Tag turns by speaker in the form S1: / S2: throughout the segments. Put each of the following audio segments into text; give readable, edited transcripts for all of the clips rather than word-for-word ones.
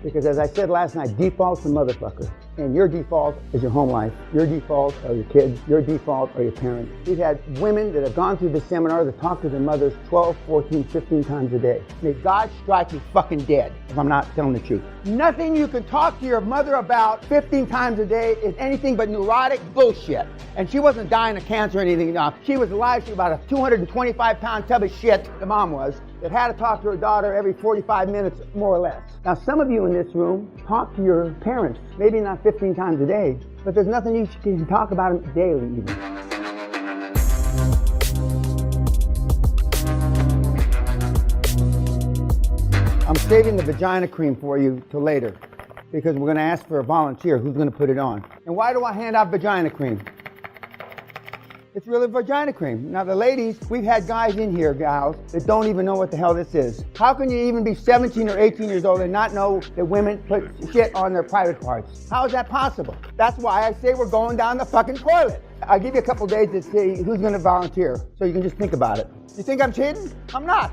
S1: Because as I said last night, default's a motherfucker. And your default is your home life. Your default are your kids. Your default are your parents. We've had women that have gone through this seminar that talk to their mothers 12, 14, 15 times a day. May God strike me fucking dead if I'm not telling the truth. Nothing you can talk to your mother about 15 times a day is anything but neurotic bullshit. And she wasn't dying of cancer or anything. No. She was alive. She was about a 225-pound tub of shit, the mom was, that had to talk to her daughter every 45 minutes, more or less. Now, some of you in this room talk to your parents, maybe not 15 times a day, but there's nothing you can talk about them daily even. I'm saving the vagina cream for you till later, because we're going to ask for a volunteer who's going to put it on. And why do I hand out vagina cream? It's really vagina cream. Now the ladies, we've had guys in here, gals, that don't even know what the hell this is. How can you even be 17 or 18 years old and not know that women put shit on their private parts? How is that possible? That's why I say we're going down the fucking toilet. I'll give you a couple days to see who's going to volunteer, so you can just think about it. You think I'm cheating? I'm not.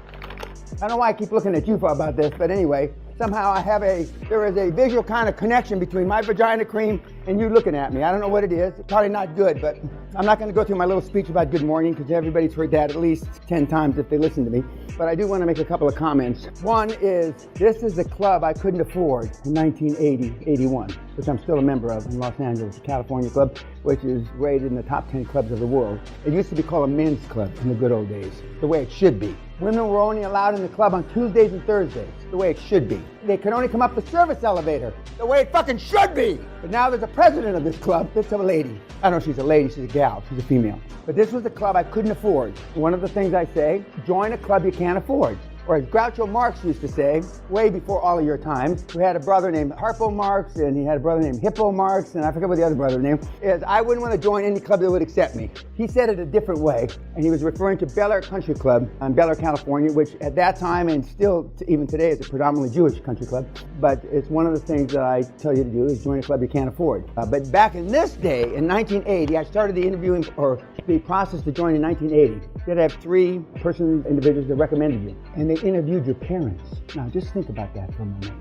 S1: I don't know why I keep looking at you about this, but anyway, somehow there is a visual kind of connection between my vagina cream and you looking at me. I don't know what it is. It's probably not good, but I'm not going to go through my little speech about good morning because everybody's heard that at least 10 times if they listen to me. But I do want to make a couple of comments. One is, this is a club I couldn't afford in 1980-81, which I'm still a member of in Los Angeles, the California Club, which is rated in the top 10 clubs of the world. It used to be called a men's club in the good old days, the way it should be. Women were only allowed in the club on Tuesdays and Thursdays, the way it should be. They could only come up the service elevator, the way it fucking should be. But now there's a president of this club that's a lady. I don't know if she's a lady, she's a gal, she's a female. But this was a club I couldn't afford. One of the things I say, join a club you can't afford. Or as Groucho Marx used to say, way before all of your time, who had a brother named Harpo Marx, and he had a brother named Hippo Marx, and I forget what the other brother's name is, I wouldn't want to join any club that would accept me. He said it a different way, and he was referring to Bel Air Country Club in Bel Air, California, which at that time, and still even today, is a predominantly Jewish country club. But it's one of the things that I tell you to do is join a club you can't afford. But back in this day, in 1980, I started the interviewing, or the process to join in 1980. You had to have 3 individuals that recommended you. And they interviewed your parents. Now just think about that for a moment.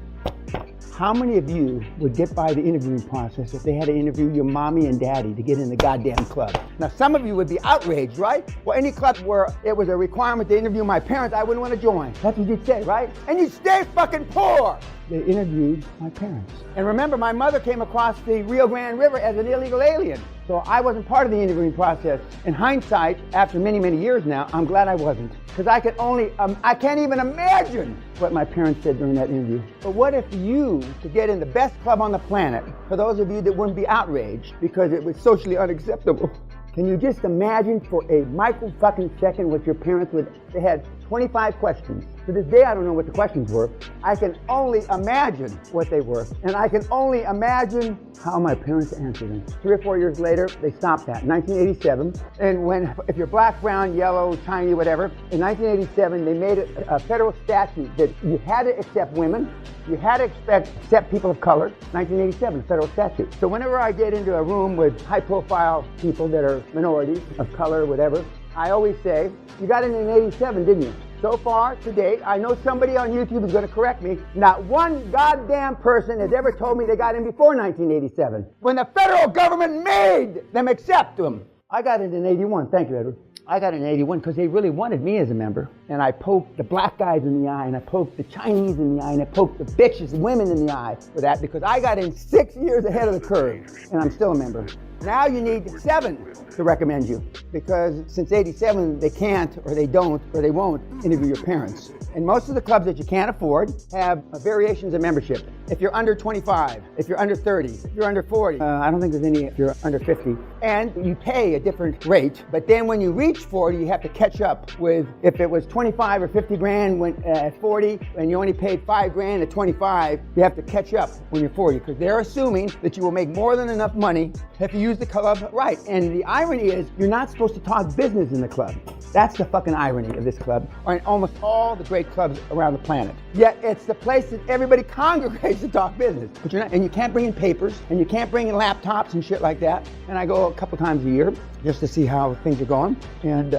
S1: How many of you would get by the interviewing process if they had to interview your mommy and daddy to get in the goddamn club? Now some of you would be outraged, right? Well, any club where it was a requirement to interview my parents, I wouldn't want to join. That's what you'd say, right? And you'd stay fucking poor. They interviewed my parents. And remember, my mother came across the Rio Grande River as an illegal alien. So I wasn't part of the interviewing process. In hindsight, after many, many years now, I'm glad I wasn't. Because I can't even imagine what my parents said during that interview. But what if you could get in the best club on the planet, for those of you that wouldn't be outraged because it was socially unacceptable? Can you just imagine for a micro fucking second what your parents they had 25 questions. To this day, I don't know what the questions were. I can only imagine what they were. And I can only imagine how my parents answered them. 3 or 4 years later, they stopped that. 1987. And if you're black, brown, yellow, Chinese, whatever, in 1987, they made a federal statute that you had to accept women. You had to accept people of color. 1987, federal statute. So whenever I get into a room with high-profile people that are minorities, of color, whatever, I always say, you got it in 87, didn't you? So far, to date, I know somebody on YouTube is going to correct me. Not one goddamn person has ever told me they got in before 1987, when the federal government made them accept them. I got it in 81. Thank you, Edward. I got it in 81 because they really wanted me as a member. And I poked the black guys in the eye, and I poked the Chinese in the eye, and I poked the bitches, the women in the eye for that, because I got in 6 years ahead of the curve, and I'm still a member. Now you need 7 to recommend you, because since 87, they can't, or they don't, or they won't interview your parents. And most of the clubs that you can't afford have variations of membership. If you're under 25, if you're under 30, if you're under 40, I don't think there's any if you're under 50. And you pay a different rate, but then when you reach 40, you have to catch up with, if it was 25 or 50 grand at 40, and you only paid 5 grand at 25, you have to catch up when you're 40, because they're assuming that you will make more than enough money if you use use the club right. And the irony is, you're not supposed to talk business in the club. That's the fucking irony of this club, or in almost all the great clubs around the planet. Yet it's the place that everybody congregates to talk business. But you're not, and you can't bring in papers, and you can't bring in laptops and shit like that. And I go a couple times a year just to see how things are going. And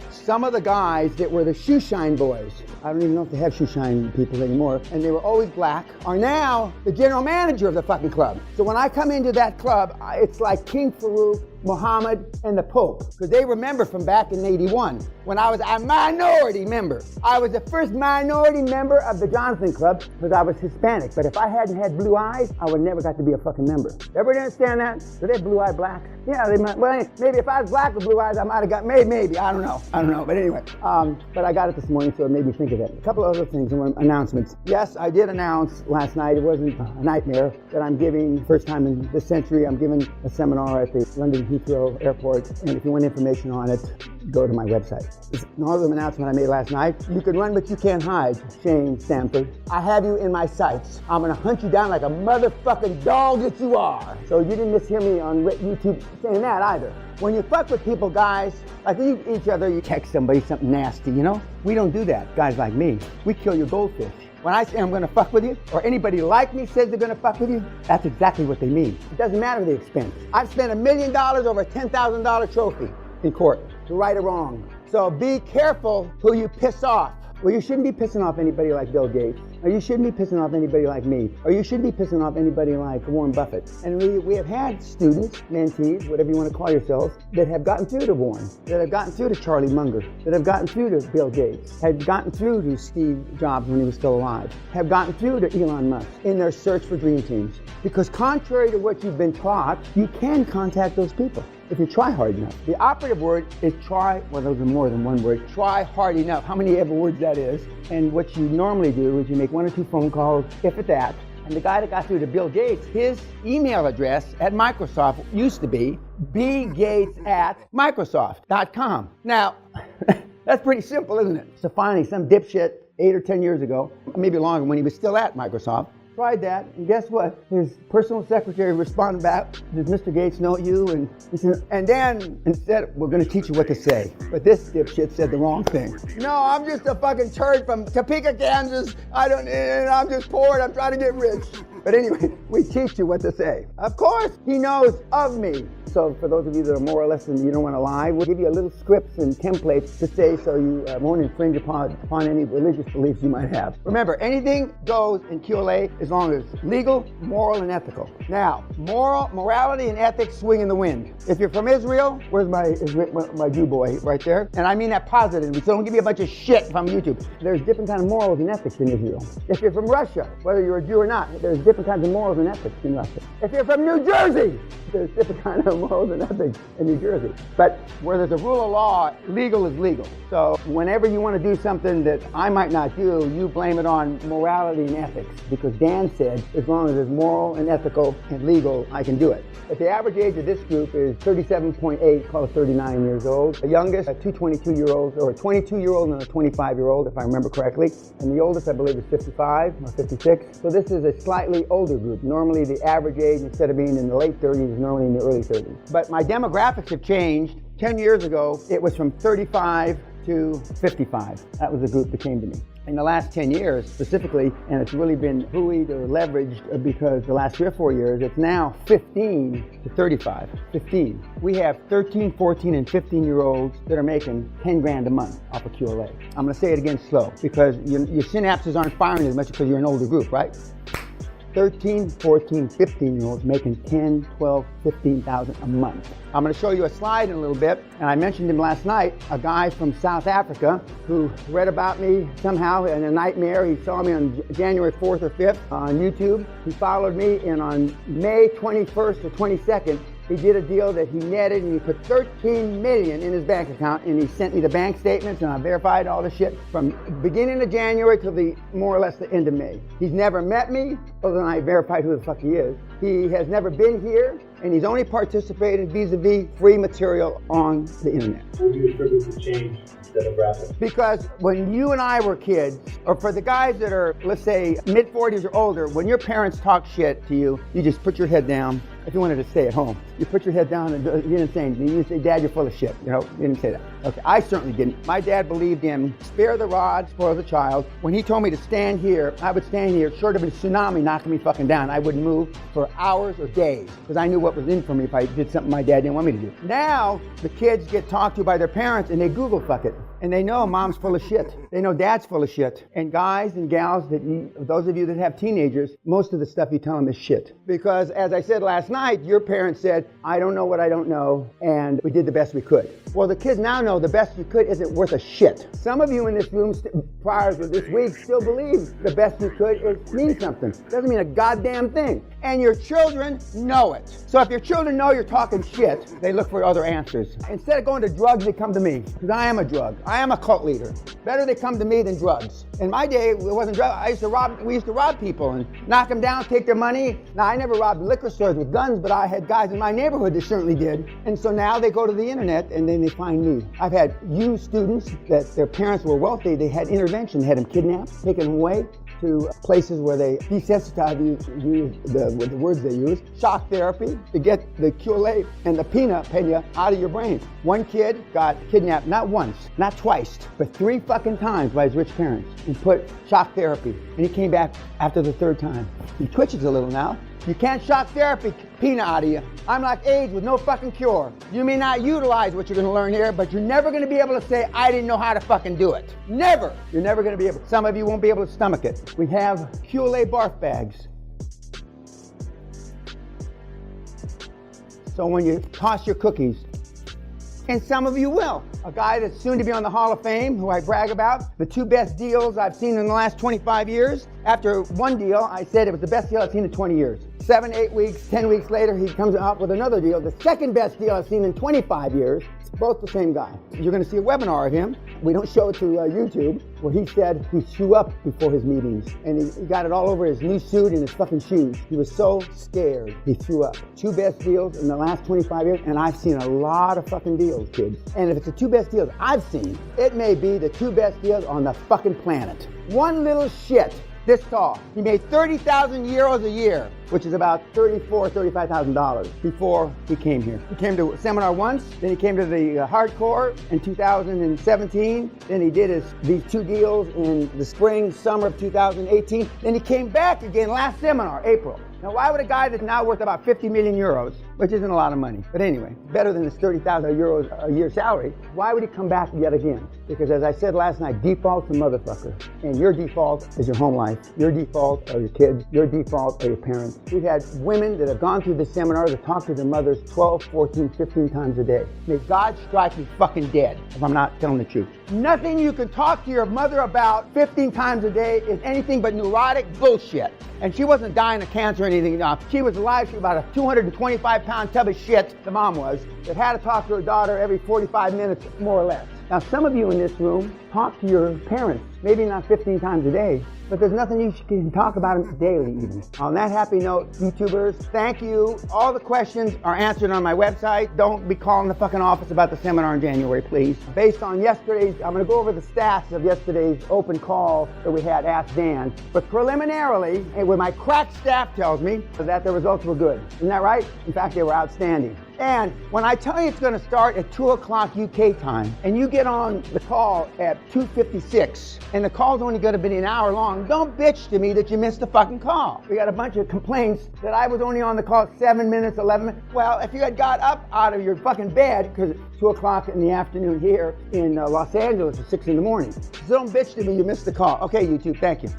S1: some of the guys that were the shoe shine boys, I don't even know if they have shoe shine people anymore, and they were always black, are now the general manager of the fucking club. So when I come into that club, it's like King Farouk, Muhammad, and the Pope, because they remember from back in '81 when I was a minority member. I was the first minority member of the Johnson Club because I was Hispanic, but if I hadn't had blue eyes, I would never got to be a fucking member. Everybody understand that? Do they have blue-eyed blacks? Yeah, they might. Well, maybe if I was black with blue eyes, I might have got, maybe, I don't know, but anyway. But I got it this morning, so it made me think of that. A couple of other things, announcements. Yes, I did announce last night, it wasn't a nightmare, that I'm giving, first time in this century, I'm giving a seminar at the London Heathrow Airport, and if you want information on it, go to my website. It's another announcement I made last night. You can run, but you can't hide, Shane Stanford. I have you in my sights. I'm gonna hunt you down like a motherfucking dog that you are. So you didn't mishear me on YouTube saying that either. When you fuck with people, guys, like each other, you text somebody something nasty, you know? We don't do that, guys like me. We kill your goldfish. When I say I'm gonna fuck with you, or anybody like me says they're gonna fuck with you, that's exactly what they mean. It doesn't matter the expense. I've spent $1 million over a $10,000 trophy in court to right or wrong. So be careful who you piss off. Well, you shouldn't be pissing off anybody like Bill Gates, or you shouldn't be pissing off anybody like me, or you shouldn't be pissing off anybody like Warren Buffett. And we have had students, mentees, whatever you want to call yourselves, that have gotten through to Warren, that have gotten through to Charlie Munger, that have gotten through to Bill Gates, have gotten through to Steve Jobs when he was still alive, have gotten through to Elon Musk in their search for dream teams. Because contrary to what you've been taught, you can contact those people if you try hard enough. The operative word is try, well, those are more than one word, try hard enough, how many ever words that is. And what you normally do is you make 1 or 2 phone calls, if at that. And the guy that got through to Bill Gates, his email address at Microsoft used to be bgates@microsoft.com. Now, that's pretty simple, isn't it? So finally, some dipshit 8 or 10 years ago, maybe longer, when he was still at Microsoft, tried that, and guess what? His personal secretary responded back, "Does Mr. Gates know you?" And he said, and then instead, "We're going to teach you what to say." But this dipshit said the wrong thing. "No, I'm just a fucking turd from Topeka, Kansas. I'm just poor and I'm trying to get rich." But anyway, we teach you what to say. Of course, he knows of me. So for those of you that are more or less than you don't want to lie, we'll give you a little scripts and templates to say so you won't infringe upon any religious beliefs you might have. Remember, anything goes in QLA as long as legal, moral, and ethical. Now, morality and ethics swing in the wind. If you're from Israel, where's my Jew boy right there? And I mean that positively, so don't give me a bunch of shit from YouTube. There's different kinds of morals and ethics in Israel. If you're from Russia, whether you're a Jew or not, there's different kinds of morals and ethics in Russia. If you're from New Jersey, there's different kinds of morals and ethics in New Jersey. But where there's a rule of law, legal is legal. So whenever you want to do something that I might not do, you blame it on morality and ethics. Because Dan said, as long as it's moral and ethical and legal, I can do it. But the average age of this group is 37.8, close to 39 years old. The youngest, 2 22-year-olds, or a 22-year-old and a 25-year-old, if I remember correctly. And the oldest, I believe, is 55 or 56. So this is a slightly older group. Normally, the average age, instead of being in the late 30s, is normally in the early 30s. But my demographics have changed. 10 years ago, it was from 35 to 55. That was the group that came to me. In the last 10 years specifically, and it's really been buoyed or leveraged because the last 3 or 4 years, it's now 15 to 35. 15. We have 13, 14, and 15-year-olds that are making 10 grand a month off of QLA. I'm going to say it again slow because your synapses aren't firing as much because you're an older group, right? 13, 14, 15-year-olds making 10, 12, 15,000 a month. I'm going to show you a slide in a little bit, and I mentioned him last night, a guy from South Africa who read about me somehow in a nightmare. He saw me on January 4th or 5th on YouTube. He followed me, and on May 21st or 22nd, he did a deal that he netted, and he put $13 million in his bank account, and he sent me the bank statements, and I verified all the shit from beginning of January to the more or less the end of May. He's never met me, other than I verified who the fuck he is. He has never been here, and he's only participated vis-a-vis free material on the internet.
S2: What do you attribute the change instead of rapid?
S1: Because when you and I were kids, or for the guys that are, let's say, mid-40s or older, when your parents talk shit to you, you just put your head down if you wanted to stay at home. You put your head down and you didn't say anything. You didn't say, Dad, you're full of shit. You know, you didn't say that. Okay, I certainly didn't. My dad believed in spare the rod, spoil the child. When he told me to stand here, I would stand here, short of a tsunami knocking me fucking down. I wouldn't move for hours or days because I knew what was in for me if I did something my dad didn't want me to do. Now, the kids get talked to by their parents and they Google fuck it. And they know mom's full of shit. They know dad's full of shit. And guys and gals, those of you that have teenagers, most of the stuff you tell them is shit. Because as I said last night, your parents said, I don't know what I don't know, and we did the best we could. Well, the kids now know the best you could isn't worth a shit. Some of you in this room prior to this week still believe the best you could means something. Doesn't mean a goddamn thing. And your children know it. So if your children know you're talking shit, they look for other answers. Instead of going to drugs, they come to me. Because I am a drug. I am a cult leader. Better they come to me than drugs. In my day, it wasn't drugs. We used to rob people and knock them down, take their money. Now, I never robbed liquor stores with guns, but I had guys in my neighborhood that certainly did. And so now they go to the internet and then they find me. I've had used students that their parents were wealthy. They had intervention, had them kidnapped, taken away to places where they desensitize you, the words they use, shock therapy to get the QLA and the Peña out of your brain. One kid got kidnapped not once, not twice, but 3 fucking times by his rich parents and put shock therapy. And he came back after the 3rd time. He twitches a little now. You can't shock therapy Pena out of you. I'm like AIDS with no fucking cure. You may not utilize what you're gonna learn here, but you're never gonna be able to say, I didn't know how to fucking do it. Never. You're never gonna be able. Some of you won't be able to stomach it. We have QLA barf bags. So when you toss your cookies, and some of you will. A guy that's soon to be on the Hall of Fame, who I brag about, the 2 best deals I've seen in the last 25 years. After one deal, I said it was the best deal I've seen in 20 years. 7, 8 weeks, 10 weeks later, he comes out with another deal, the 2nd best deal I've seen in 25 years. It's both the same guy. You're gonna see a webinar of him. We don't show it to YouTube, where he said he threw up before his meetings. And he got it all over his new suit and his fucking shoes. He was so scared, he threw up. 2 best deals in the last 25 years, and I've seen a lot of fucking deals, kids. And if it's the 2 best deals I've seen, it may be the 2 best deals on the fucking planet. One little shit this tall. He made 30,000 euros a year, which is about $35,000 before he came here. He came to a seminar once, then he came to the hardcore in 2017, then he did these 2 deals in the spring, summer of 2018, then he came back again last seminar, April. Now, why would a guy that's now worth about 50 million euros, which isn't a lot of money, but anyway, better than his 30,000 euros a year salary, why would he come back yet again? Because as I said last night, default's a motherfucker. And your default is your home life. Your default are your kids. Your default are your parents. We've had women that have gone through this seminar that talk to their mothers 12, 14, 15 times a day. May God strike me fucking dead if I'm not telling the truth. Nothing you can talk to your mother about 15 times a day is anything but neurotic bullshit. And she wasn't dying of cancer or anything. No. She was alive. She was about a 225-pound tub of shit, the mom was, that had to talk to her daughter every 45 minutes, more or less. Now, some of you in this room talk to your parents, maybe not 15 times a day, but there's nothing you can talk about them daily even. On that happy note, YouTubers, thank you. All the questions are answered on my website. Don't be calling the fucking office about the seminar in January, please. Based on yesterday's, I'm gonna go over the stats of yesterday's open call that we had, Ask Dan. But preliminarily, and what my crack staff tells me, that the results were good. Isn't that right? In fact, they were outstanding. And when I tell you it's going to start at 2 o'clock UK time, and you get on the call at 2:56, and the call's only going to be an hour long, don't bitch to me that you missed the fucking call. We got a bunch of complaints that I was only on the call 7 minutes, 11 minutes. Well, if you had got up out of your fucking bed, because it's 2 o'clock in the afternoon here in Los Angeles at 6 in the morning. So don't bitch to me you missed the call. Okay, YouTube, thank you.